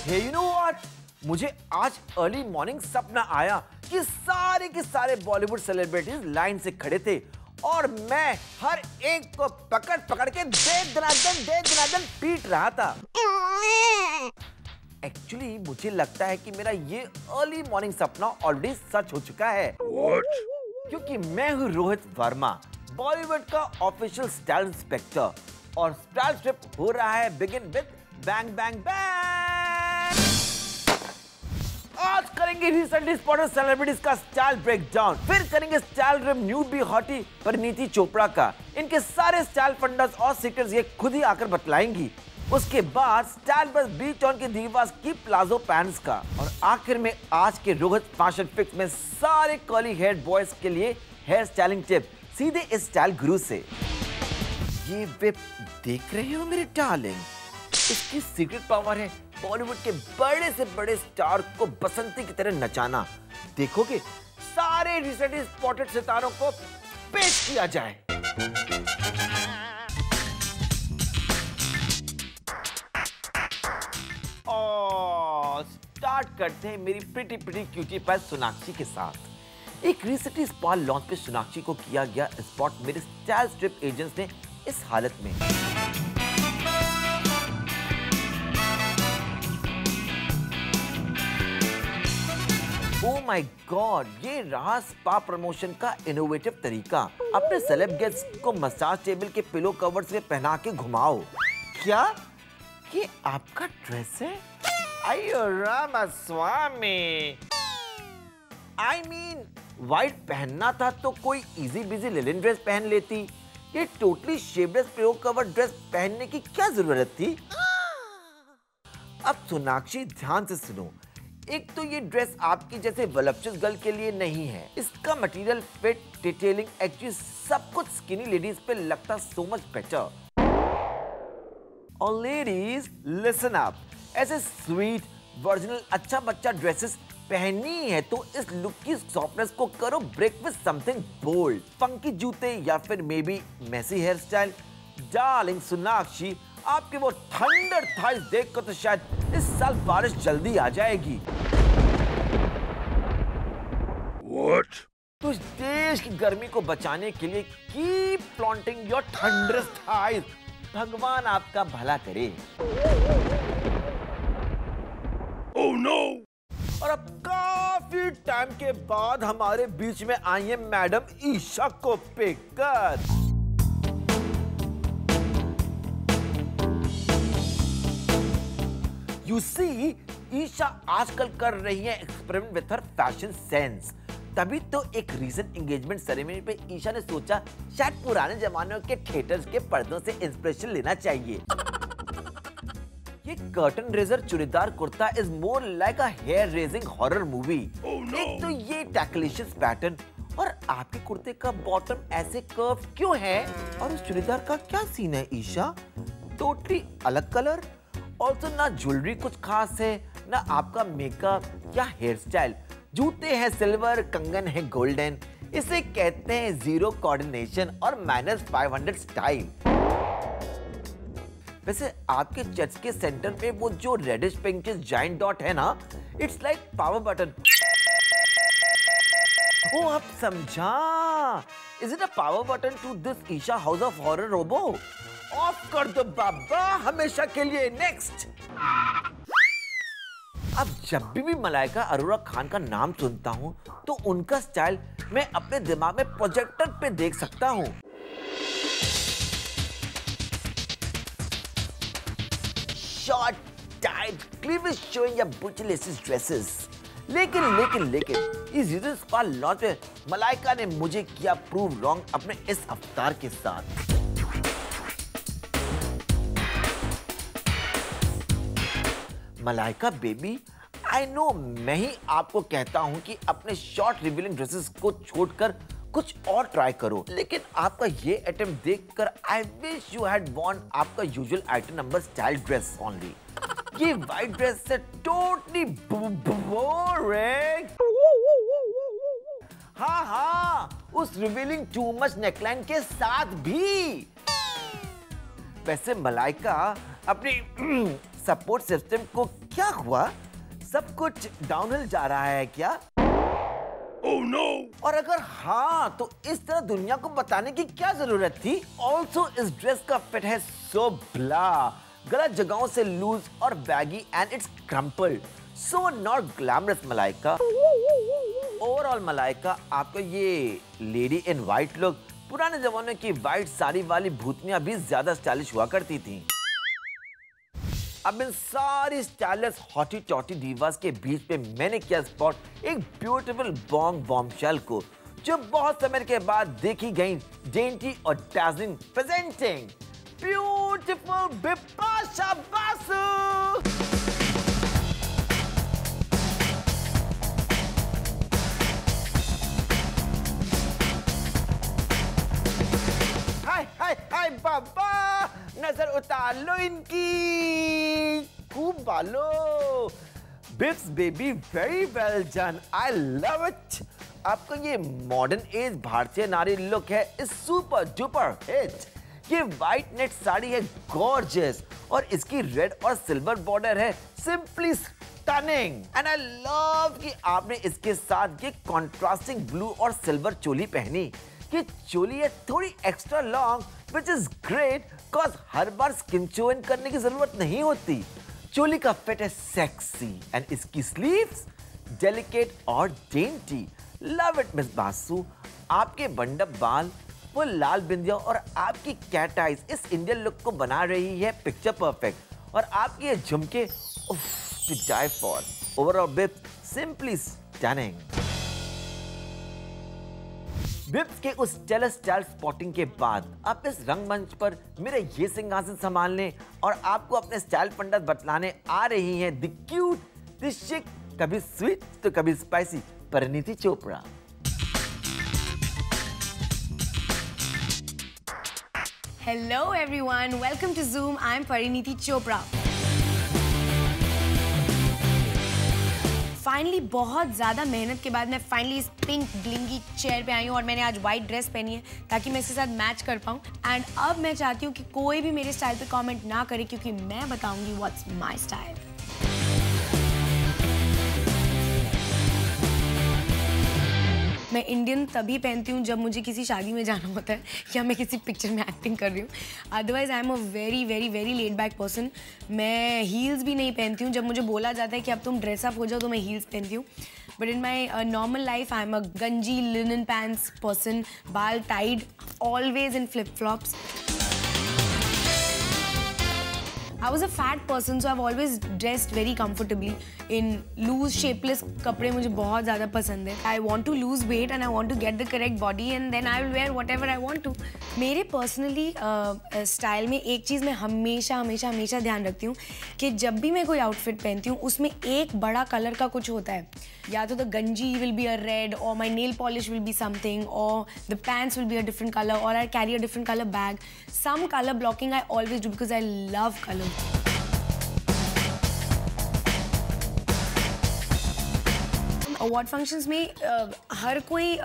Hey you know what, मुझे आज early morning सपना आया कि सारे के सारे बॉलीवुड सेलिब्रिटीज लाइन से खड़े थे और मैं हर एक को पकड़ पकड़ के दे दनादन पीट रहा था। एक्चुअली मुझे लगता है कि मेरा ये अर्ली मॉर्निंग सपना ऑलरेडी सच हो चुका है। What? क्योंकि मैं हूँ रोहित वर्मा, बॉलीवुड का ऑफिशियल स्टाइल इंस्पेक्टर, और स्टाइल ट्रिप हो रहा है begin with bang bang bang. आज करेंगे रिसेंटली स्पॉटेड सेलिब्रिटीज का स्टाइल ब्रेकडाउन, फिर करेंगे style trip newbie hottie Parineeti Chopra का। इनके सारे स्टाइल फंडास और सीक्रेट्स ये खुद ही आकर बतलाएंगी। उसके बाद स्टाइल बस बीच ऑन के दीवास की प्लाजो पैंट्स का, और आखिर में आज के रोहित फैशन फिक्स में सारे कर्ली हेयर बॉयज के लिए हेयर स्टाइलिंग टिप सीधे इस स्टाइल गुरु से। ये विप देख रहे हो मेरे डार्लिंग, इसकी सीक्रेट पावर है बॉलीवुड के बड़े से बड़े स्टार को बसंती की तरह नचाना। देखोगे सारे रिसेंटली स्पॉटेड सितारों को पेश किया जाए। स्टार्ट करते हैं मेरी प्रिटी क्यूटी पाई सोनाक्षी के साथ। एक रिसेंटली स्पा लॉन्च पे सोनाक्षी को किया गया स्पॉट मेरे स्टाइल स्ट्रिप एजेंट्स ने इस हालत में। ओह माय गॉड, ये रहा स्पा प्रमोशन का इनोवेटिव तरीका। अपने सेलेब गेस्ट्स को मसाज टेबल के पिलो कवर्स में पहना के घुमाओ। क्या ये आपका ड्रेस है? अयो रामास्वामी, आई मीन व्हाइट पहनना था तो कोई इजी बिजी लिनन ड्रेस पहन लेती। ये totally shapeless pillow cover dress पहनने की क्या जरूरत थी? अब सोनाक्षी ध्यान से सुनो, एक तो ये ड्रेस आपकी जैसे वलप्चस गर्ल के लिए नहीं है। इसका मटेरियल, फिट, डिटेलिंग, एक्चुअली सब कुछ स्किनी लेडीज पे लगता सो मच बेटर। और लेडीज लिसन अप, ऐसे स्वीट वर्जिनल अच्छा बच्चा ड्रेसेस पहननी है तो इस लुक की सॉफ्टनेस को करो break with something bold, funky जूते या फिर maybe messy hair style. Darling Sonakshi, आपके वो थंडर थाइज देखकर तो शायद इस साल बारिश जल्दी आ जाएगी। What? तो इस देश की गर्मी को बचाने के लिए keep flaunting your thunderous thighs. भगवान आपका भला करे। Oh no! और अब काफी टाइम के बाद हमारे बीच में आई है madam Esha Koppikar. You see, Esha आजकल कर रही है experiment with her fashion sense. तभी तो एक रीसेंट एंगेजमेंट सेरेमनी पे ईशा ने सोचा शायद पुराने जमानों के थिएटर्स के पर्दों से इंस्पिरेशन लेना चाहिए। ये curtain raiser churidar kurta is more like a hair raising horror movie. एक तो ये टैकलिशियस पैटर्न, और आपके कुर्ते का बॉटम ऐसे कर्व क्यों है? और इस चूड़ीदार का क्या सीन है ईशा? टोटली अलग कलर, ऑल्सो ना ज्वेलरी कुछ खास है, ना आपका मेकअप या हेयर स्टाइल। जूते हैं सिल्वर, कंगन है गोल्डन। इसे कहते हैं जीरो कोऑर्डिनेशन और -500 स्टाइल। वैसे आपके चेस्ट के सेंटर पे वो जो रेडिश पिंकिश जायंट डॉट है ना, इट्स लाइक पावर बटन। ओ आप समझा, is it a power button to this Esha house of horror robo? Off कर दो बाबा हमेशा के लिए। नेक्स्ट। अब जब भी मलाइका अरोरा खान का नाम सुनता हूँ तो उनका स्टाइल मैं अपने दिमाग में प्रोजेक्टर पे देख सकता हूँ। शॉर्ट, टाइट, क्लीवेज शोइंग या बुचलेसिस ड्रेसेस। लेकिन इस यूजर स्पा लॉन्च में मलाइका ने मुझे किया प्रूव रॉन्ग अपने इस अवतार के साथ। मलाइका बेबी, आई नो मैं ही आपको कहता हूं कि अपने शॉर्ट रिवीलिंग ड्रेसेस को छोड़कर कुछ और ट्राई करो, लेकिन आपका ये अटेम्प्ट देखकर I wish you had worn आपका usual item number style dress only. ये व्हाइट ड्रेस से टोटली बोरिंग। हाँ, उस रिवीलिंग टू मच नेकलाइन के साथ भी। वैसे मलाइका अपनी सपोर्ट सिस्टम को क्या हुआ? सब कुछ डाउनहिल जा रहा है क्या? Oh no! और अगर हाँ, तो इस तरह दुनिया को बताने की क्या जरूरत थी? ऑल्सो इस ड्रेस का फिट है सो ब्ला, गलत जगहों से लूज और baggy and it's crumpled, so not glamorous Malaika. Overall Malaika, आपको ये लेडी इन व्हाइट लुक पुराने जमाने की व्हाइट साड़ी वाली भूतनियां भी ज्यादा स्टाइलिश हुआ करती थी। अब इन सारी स्टाइलिश हॉटी टॉटी डीवास के बीच पे मैंने किया स्पॉट एक ब्यूटीफुल बॉन्ग बॉम्बशेल को, जो बहुत समय के बाद देखी गई डेंटी और darling, presenting beautiful Bipasha Basu. हाय बाबा, नजर उतार लो इनकी, खूब बालो। Bips baby, very well done, I love it. आपको ये मॉडर्न एज भारतीय नारी लुक है इस सुपर डुपर हिट। ये व्हाइट नेट साड़ी है गॉर्जियस और इसकी रेड और सिल्वर बॉर्डर है simply stunning. And I love कि आपने इसके साथ ये कॉन्ट्रास्टिंग ब्लू और सिल्वर चोली पहनी। ये चोली है थोड़ी extra long, which is great, cause हर बार स्किन चोन करने की जरूरत नहीं होती। चोली का फिट है सेक्सी एंड इसकी स्लीव्स डेलिकेट और dainty. Love it miss Basu. आपके बंडप बाल, वो लाल बिंदिया और आपकी कैट आइज इस इंडियन लुक को बना रही है पिक्चर परफेक्ट। और आपके ये झुमके, to die for. Overall Bips simply stunning. Bips के उस स्टाइलिश स्टाइल स्पॉटिंग के बाद आप इस रंगमंच पर मेरे ये सिंहासन संभालने और आपको अपने स्टाइल पंडित बतलाने आ रही हैं द क्यूट, द शिक, कभी स्वीट तो कभी spicy Parineeti Chopra. Hello everyone, welcome to Zoom. I'm Pariniti Chopra. Finally बहुत ज़्यादा मेहनत के बाद मैं फाइनली इस पिंक ब्लिंगी चेयर पे आई हूँ और मैंने आज वाइट ड्रेस पहनी है ताकि मैं इसके साथ मैच कर पाऊँ। एंड अब मैं चाहती हूँ कि कोई भी मेरे स्टाइल पे कमेंट ना करे क्योंकि मैं बताऊँगी व्हाट्स माय स्टाइल। मैं इंडियन तभी पहनती हूँ जब मुझे किसी शादी में जाना होता है या मैं किसी पिक्चर में एक्टिंग कर रही हूँ। Otherwise I am a very very very laid back person. मैं हील्स भी नहीं पहनती हूँ। जब मुझे बोला जाता है कि अब तुम ड्रेसअप हो जाओ तो मैं हील्स पहनती हूँ। But in my normal life I am a गंजी लिनन पैंट्स पर्सन, बाल tied, always in flip flops. I was a fat person, so I've always dressed very comfortably in loose, shapeless कपड़े मुझे बहुत ज़्यादा पसंद है। I want to lose weight and I want to get the correct body and then I will wear whatever I want to. मेरे personally style में एक चीज़ मैं हमेशा ध्यान रखती हूँ कि जब भी मैं कोई आउटफिट पहनती हूँ उसमें एक बड़ा कलर का कुछ होता है। या तो द गंजी विल बी अ रेड और my nail polish will be something और the pants will be a different colour और I carry a different colour bag. Some colour blocking I always do because I love colour. Award functions में हर कोई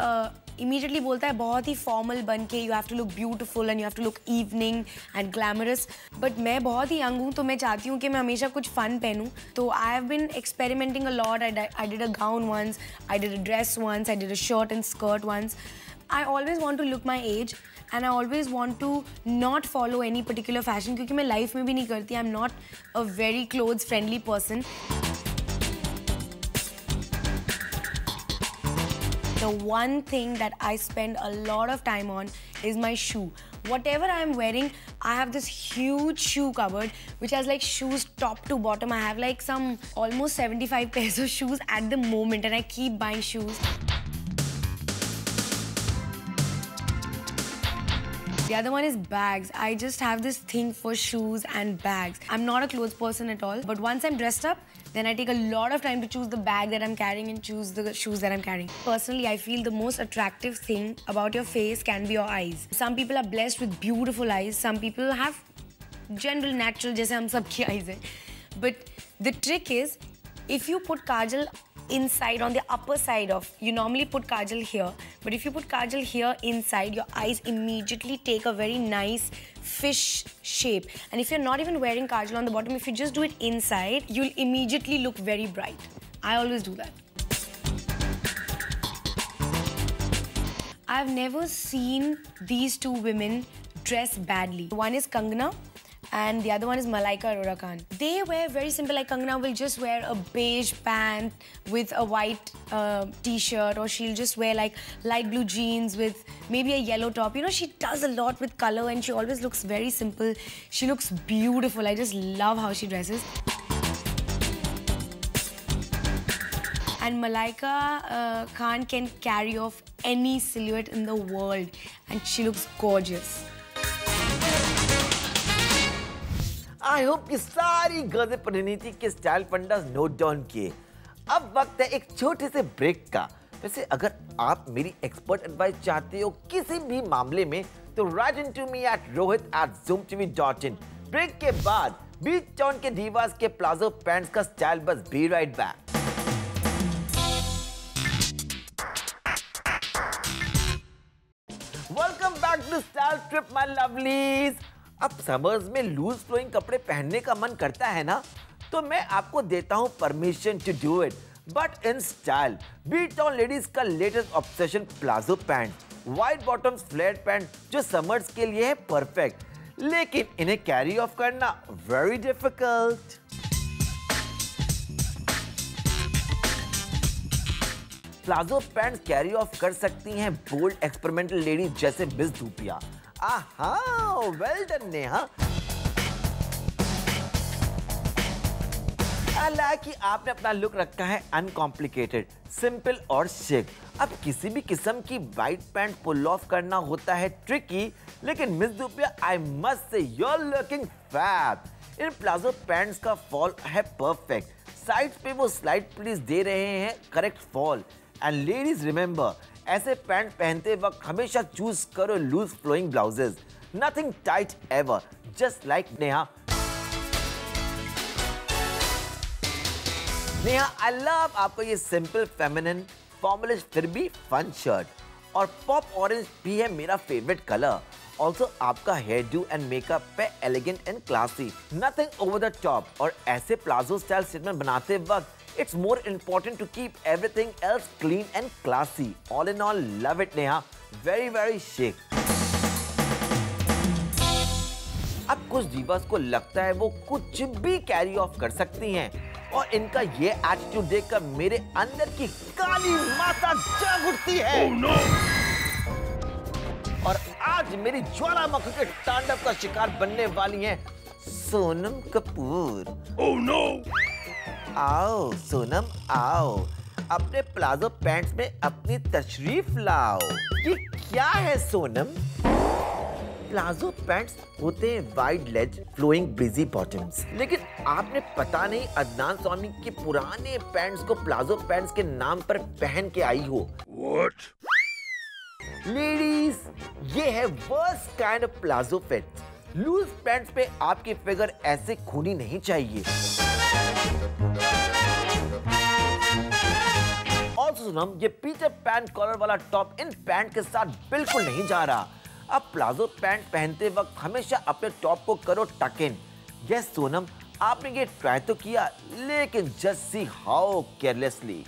immediately बोलता है बहुत ही formal बन के you have to look beautiful and you have to look evening and glamorous. But मैं बहुत ही यंग हूँ तो मैं चाहती हूँ कि मैं हमेशा कुछ फन पहनूँ। तो I have been experimenting a lot. I did a gown once, I did a dress once, I did a shirt and skirt once. I always want to look my age and I always want to not follow any particular fashion क्योंकि मैं life में भी नहीं करती. I'm not a very clothes friendly person. The one thing that I spend a lot of time on is my shoe. Whatever I'm wearing, I have this huge shoe cupboard which has like shoes top to bottom. I have like some almost 75 pairs of shoes at the moment and I keep buying shoes. The other one is bags. I just have this thing for shoes and bags. I'm not a clothes person at all, but once I'm dressed up, then I take a lot of time to choose the bag that I'm carrying and choose the shoes that I'm carrying. Personally, I feel the most attractive thing about your face can be your eyes. Some people are blessed with beautiful eyes. Some people have general, natural, जैसे हम सबकी eyes हैं. But the trick is, if you put kajal inside on the upper side of, you normally put kajal here, But if you put kajal here inside, your eyes immediately take a very nice fish shape. And if you're not even wearing kajal on the bottom, if you just do it inside, you'll immediately look very bright. I always do that. I've never seen these two women dress badly. One is Kangana and the other one is Malaika Arora Khan. They wear very simple, like Kangana will just wear a beige pant with a white t-shirt, or she'll just wear like light blue jeans with maybe a yellow top. You know, she does a lot with color and she always looks very simple. She looks beautiful. I just love how she dresses. And Malaika Khan can carry off any silhouette in the world, and she looks gorgeous. I hope कि सारी girls Parineeti के style fundas note down किए। अब वक्त है एक छोटे से ब्रेक का। वैसे अगर आप मेरी एक्सपर्ट एडवाइस चाहते हो किसी भी मामले में, तो write in to me at rohit@zoomtv.in। Break के बाद बीच टाउन के दीवास के प्लाजो पैंट्स का स्टाइल बस be right back. Welcome back to style trip my lovelies. अब समर्स में लूज फ्लोइंग कपड़े पहनने का मन करता है ना, तो मैं आपको देता हूं permission to do it, but in style. B town ladies का latest obsession palazzo pant, wide bottoms flat pant जो समर्स के लिए है परफेक्ट, लेकिन इन्हें कैरी ऑफ करना very difficult. Palazzo pants carry off कर सकती हैं बोल्ड एक्सपेरिमेंटल लेडी जैसे miss Dhupia. Aha, well done Neha. हालांकि आपने अपना लुक रखा है अनकॉम्प्लिकेटेड, सिंपल और शिक। अब किसी भी किस्म की वाइट पैंट पुल ऑफ करना होता है ट्रिकी, लेकिन miss Dhupia I must say you are looking fab. इन प्लाजो पैंट्स का फॉल है परफेक्ट, साइड्स पे वो स्लाइड प्लीज दे रहे हैं correct fall. And ladies remember, ऐसे पैंट पहनते वक्त हमेशा चूज करो loose flowing blouses, nothing tight ever, just like Neha. Neha, I love आपको ये सिंपल फेमिनिन फॉर्मलिश फिर भी फन शर्ट, और पॉप ऑरेंज भी है मेरा फेवरेट कलर। ऑल्सो आपका हेयर डू एंड मेकअप पे elegant and classy, nothing over the top. और ऐसे प्लाजो स्टाइल स्टेटमेंट बनाते वक्त it's more important to keep everything else clean and classy. All in all, love it Neha. Very very chic. अब कुछ divas को लगता है वो कुछ भी कैरी ऑफ कर सकती हैं, और इनका ये एटीट्यूड देखकर मेरे अंदर की काली माता जाग उठती है। Oh, no! और आज मेरी ज्वालामुखी के तांडव का शिकार बनने वाली हैं सोनम कपूर। Oh, no! आओ सोनम आओ, अपने प्लाजो पैंट्स में अपनी तशरीफ लाओ। ये क्या है सोनम? प्लाजो पैंट्स होते हैं wide leg flowing breezy bottoms, लेकिन आपने पता नहीं अदनान स्वामी के पुराने पैंट्स को प्लाजो पैंट्स के नाम पर पहन के आई हो। What? लेडीज, ये है worst kind of palazzo fit. Loose pants पे आपकी फिगर ऐसे खूनी नहीं चाहिए। सुनम, ये पीछे पैंट कॉलर वाला टॉप इन पैंट के साथ बिल्कुल नहीं जा रहा। अब प्लाजो पैंट पहनते वक्त हमेशा अपने टॉप को करो टक इन। यस सोनम, आपने ये ट्राई तो किया, लेकिन just see how carelessly.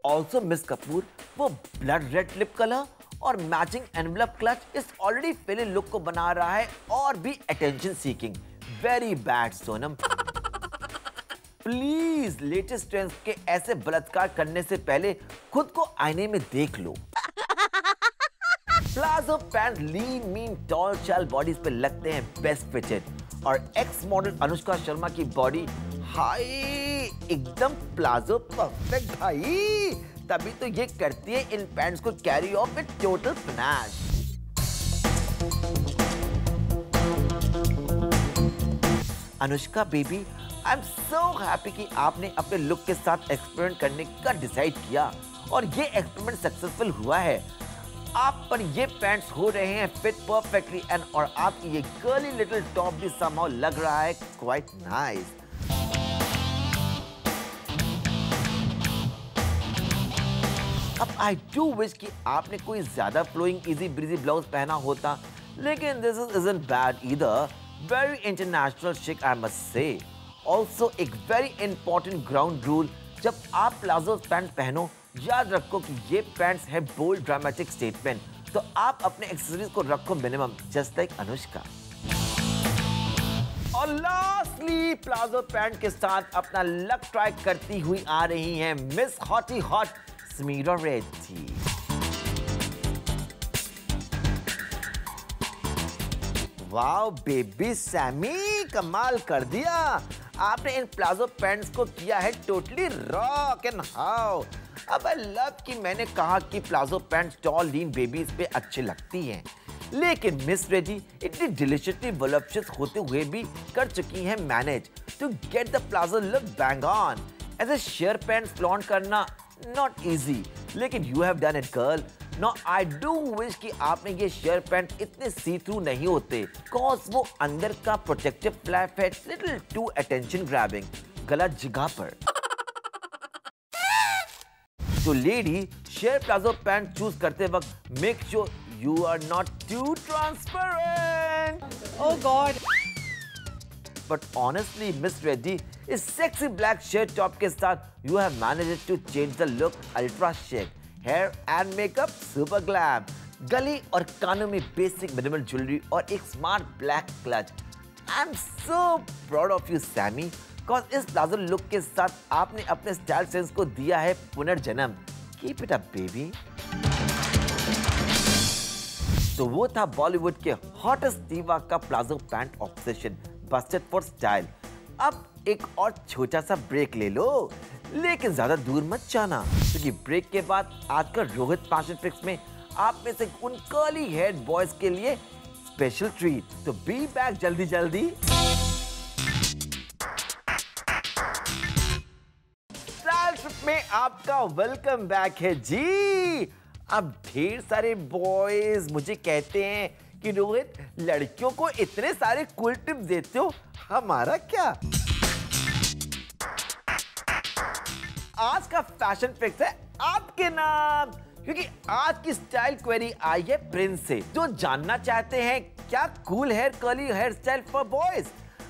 Also miss Kapoor, वो ब्लड रेड लिप कलर और मैचिंग एनवेलप क्लच इस ऑलरेडी फेलियर लुक को बना रहा है और भी attention seeking. Very bad Sonam. Please latest trends के ऐसे बलात्कार करने से पहले खुद को आईने में देख लो। Palazzo pant lean mean tall शैल बॉडीज पे लगते हैं बेस्ट फिटेड, और एक्स मॉडल अनुष्का शर्मा की बॉडी हाय एकदम प्लाजो परफेक्ट भाई, तभी तो ये करती है इन पैंट्स को carry off with total finish. Anushka baby, I am so happy कि आपने अपने लुक के साथ एक्सपेरिमेंट करने का डिसाइड किया, और ये एक्सपेरिमेंट सक्सेसफुल हुआ है। आप पर ये पैंट्स हो रहे हैं फिट परफेक्टली, एंड और आपकी ये गर्ली लिटिल टॉप भी समहाउ लग रहा है क्वाइट नाइस। अब आई डू विश कि आपने कोई ज्यादा फ्लोइंग इजी ब्रीजी ब्लाउज पहना होता, लेकिन this isn't bad either. Very international शिक आई मस्ट से. ऑल्सो एक वेरी इंपॉर्टेंट ग्राउंड रूल, जब आप प्लाजो पैंट पहनो याद रखो कि ये पैंट्स है बोल्ड ड्रामेटिक स्टेटमेंट, तो आप अपने एक्सेसरीज को रखो मिनिमम, जस्ट लाइक अनुष्का. और लास्टली प्लाजो पैंट के साथ अपना लक ट्राई करती हुई आ रही हैं miss hottie hot Sameera Reddy. Wow baby Sammy, कमाल कर दिया. आपने इन प्लाजो पैंट्स को किया है टोटली रॉक एंड हाउ. अब आई लव कि मैंने कहा कि प्लाजो पैंट्स टॉल लीन बेबीज पे अच्छी लगती हैं, लेकिन मिस रेड्डी इतनी डिलीशियसली वॉल्यूप्शस होते हुए भी कर चुकी हैं manage to get the palazzo look bang on. ऐसे शेयर पैंट्स फ्लॉन्ट करना नॉट इजी, लेकिन you have done it girl. Now I do wish कि आपने ये शेयर पैंट इतने सी थ्रू नहीं होते, cause वो अंदर का प्रोटेक्टिव फ्लैप है little too attention grabbing, गलत जगह पर. तो lady sheer palazzo pant choose करते वक्त make sure you are not too transparent. Oh God. But honestly, Miss Reddy, इस सेक्सी ब्लैक शेयर टॉप के साथ you have managed to change the look ultra chic. Hair and makeup super glam, गली और कानों में basic minimal jewellery और एक smart black clutch. I am so proud of you Sammy, because इस palazzo look के साथ आपने अपने स्टाइल सेंस को दिया है पुनर्जन्म. Keep it up baby. तो वो था बॉलीवुड के हॉटेस्ट दीवा का palazzo pant obsession, Busted for style. अब एक और छोटा सा ब्रेक ले लो, लेकिन ज्यादा दूर मत जाना, क्योंकि ब्रेक के बाद आजकल रोहित फैशन फिक्स में आप में से उन कर्ली हेड बॉयज के लिए स्पेशल ट्रीट. तो बी बैक जल्दी जल्दी. स्टाइल ट्रिप में आपका वेलकम बैक है जी. अब ढेर सारे बॉयज मुझे कहते हैं कि रोहित लड़कियों को इतने सारे कूल टिप्स देते हो, हमारा क्या. आज का फैशन फिक्स है आपके नाम, क्योंकि आज की स्टाइल क्वेरी आई है प्रिंस से, जो जानना चाहते हैं क्या cool hair curly hair style for boys.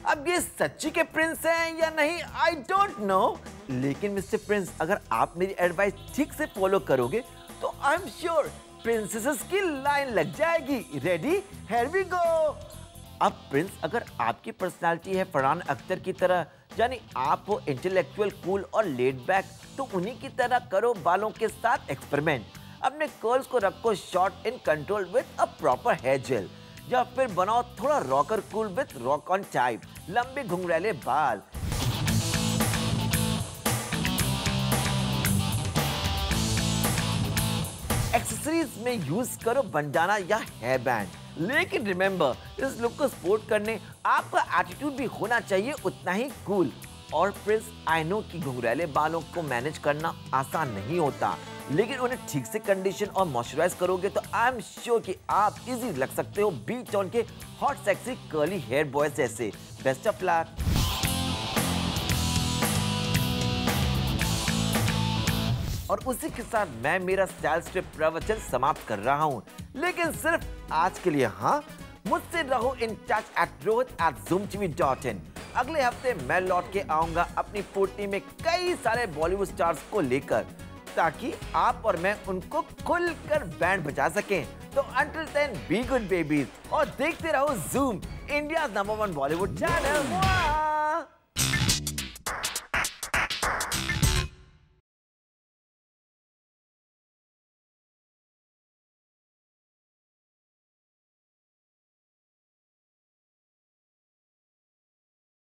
अब ये सच्ची के प्रिंस हैं या नहीं आई डोंट नो, लेकिन मिस्टर प्रिंस अगर आप मेरी एडवाइस ठीक से फॉलो करोगे तो आई एम श्योर प्रिंसेसेस की लाइन लग जाएगी. Ready, here we go. अब प्रिंस अगर आपकी पर्सनालिटी है फरहान अख्तर की तरह, यानी आप हो इंटेलेक्चुअल कूल और लेड बैक, तो उन्हीं की तरह करो बालों के साथ एक्सपेरिमेंट. अपने कर्ल्स को रखो short in control with a proper hair gel, या फिर बनाओ थोड़ा rocker cool with rock on type, लंबे घुंघरैले बाल. एक्सेसरीज में यूज करो बंडाना या हेयर बैंड, लेकिन रिमेंबर इस लुक को सपोर्ट करने आपका एटीट्यूड भी होना चाहिए उतना ही कूल. और प्रिंस आई नो कि घुंघरैले बालों को मैनेज करना आसान नहीं होता, लेकिन उन्हें ठीक से कंडीशन और मॉइस्चराइज करोगे तो आई एम श्योर कि आप इजी लग सकते हो बीच टाउन के hot sexy curly hair boys जैसे. Best of luck. और उसी के साथ मैं मेरा स्टाइल स्ट्रिप प्रवचन समाप्त कर रहा हूं, लेकिन सिर्फ आज के लिए. हाँ, मुझसे रहो इन टच @rohit@zoomtv.in. अगले हफ्ते मैं लौट के आऊंगा अपनी पोटली में कई सारे बॉलीवुड स्टार्स को लेकर, ताकि आप और मैं उनको खुलकर बैंड बजा सकें. तो until then be good babies और देखते रहो Zoom, India number 1 Bollywood channel.